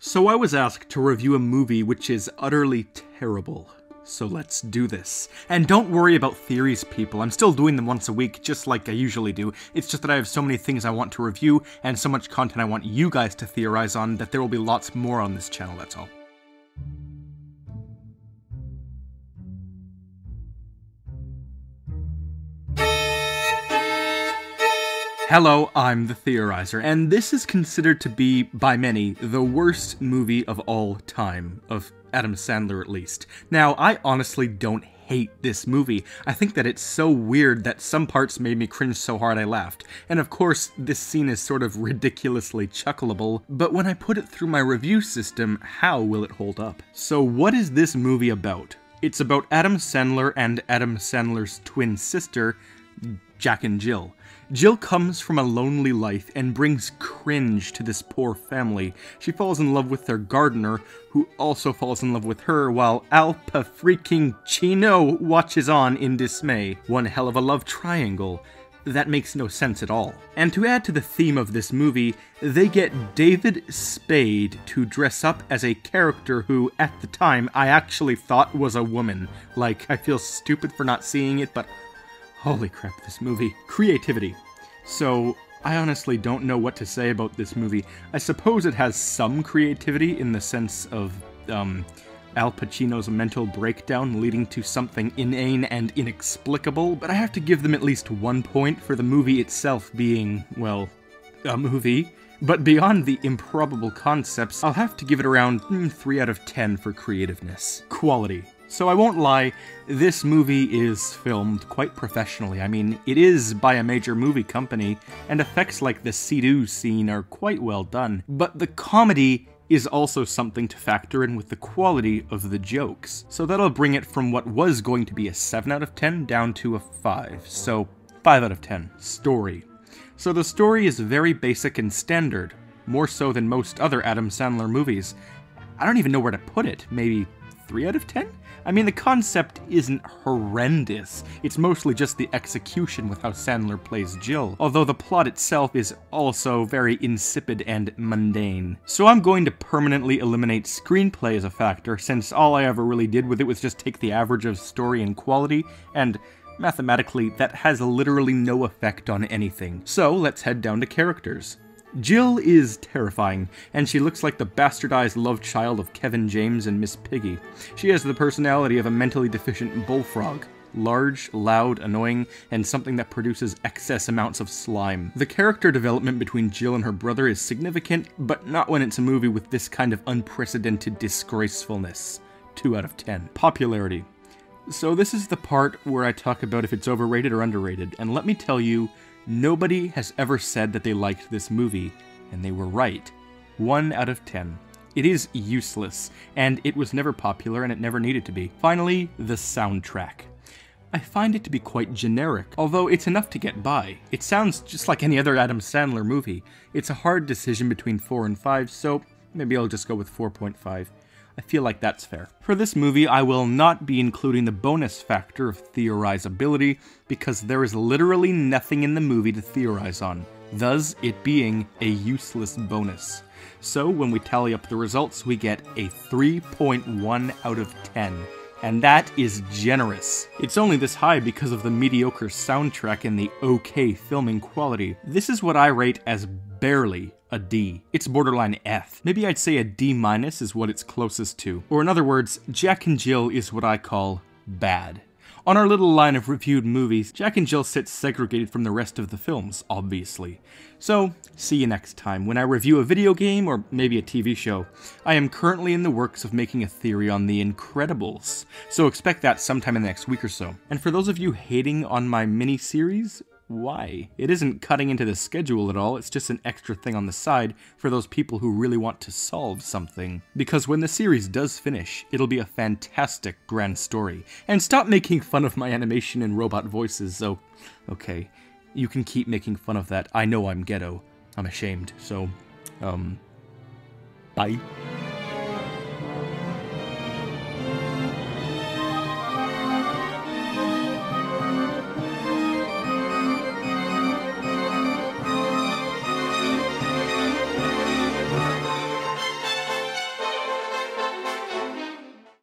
So I was asked to review a movie which is utterly terrible. So let's do this. And don't worry about theories, people. I'm still doing them once a week, just like I usually do. It's just that I have so many things I want to review, and so much content I want you guys to theorize on, that there will be lots more on this channel, that's all. Hello, I'm the Theorizer, and this is considered to be, by many, the worst movie of all time, of Adam Sandler at least. Now, I honestly don't hate this movie. I think that it's so weird that some parts made me cringe so hard I laughed. And of course, this scene is sort of ridiculously chuckleable, but when I put it through my review system, how will it hold up? So what is this movie about? It's about Adam Sandler and Adam Sandler's twin sister, Jack and Jill. Jill comes from a lonely life and brings cringe to this poor family. She falls in love with their gardener, who also falls in love with her, while Alpa freaking Chino watches on in dismay. One hell of a love triangle. That makes no sense at all. And to add to the theme of this movie, they get David Spade to dress up as a character who, at the time, I actually thought was a woman. Like, I feel stupid for not seeing it, but holy crap, this movie. Creativity. So, I honestly don't know what to say about this movie. I suppose it has some creativity in the sense of, Al Pacino's mental breakdown leading to something inane and inexplicable, but I have to give them at least 1 point for the movie itself being, well, a movie. But beyond the improbable concepts, I'll have to give it around 3 out of 10 for creativeness. Quality. So I won't lie, this movie is filmed quite professionally. I mean, it is by a major movie company, and effects like the Sea-Doo scene are quite well done. But the comedy is also something to factor in with the quality of the jokes. So that'll bring it from what was going to be a 7 out of 10 down to a 5. So 5 out of 10. Story. So the story is very basic and standard, more so than most other Adam Sandler movies. I don't even know where to put it, maybe 3 out of 10? I mean, the concept isn't horrendous, it's mostly just the execution with how Sandler plays Jill, although the plot itself is also very insipid and mundane. So I'm going to permanently eliminate screenplay as a factor, since all I ever really did with it was just take the average of story and quality, and mathematically, that has literally no effect on anything. So let's head down to characters. Jill is terrifying, and she looks like the bastardized love child of Kevin James and Miss Piggy. She has the personality of a mentally deficient bullfrog. Large, loud, annoying, and something that produces excess amounts of slime. The character development between Jill and her brother is significant, but not when it's a movie with this kind of unprecedented disgracefulness. 2 out of 10. Popularity. So this is the part where I talk about if it's overrated or underrated, and let me tell you, nobody has ever said that they liked this movie, and they were right. 1 out of 10. It is useless, and it was never popular, and it never needed to be. Finally, the soundtrack. I find it to be quite generic, although it's enough to get by. It sounds just like any other Adam Sandler movie. It's a hard decision between 4 and 5, so maybe I'll just go with 4.5. I feel like that's fair. For this movie, I will not be including the bonus factor of theorizability, because there is literally nothing in the movie to theorize on, thus it being a useless bonus. So when we tally up the results, we get a 3.1 out of 10. And that is generous. It's only this high because of the mediocre soundtrack and the okay filming quality. This is what I rate as barely a D. It's borderline F. Maybe I'd say a D- is what it's closest to. Or in other words, Jack and Jill is what I call bad. On our little line of reviewed movies, Jack and Jill sits segregated from the rest of the films, obviously. So, see you next time, when I review a video game or maybe a TV show. I am currently in the works of making a theory on The Incredibles, so expect that sometime in the next week or so. And for those of you hating on my mini-series, why? It isn't cutting into the schedule at all, it's just an extra thing on the side for those people who really want to solve something. Because when the series does finish, it'll be a fantastic grand story. And stop making fun of my animation and robot voices, so, okay, you can keep making fun of that. I know I'm ghetto. I'm ashamed, so, bye.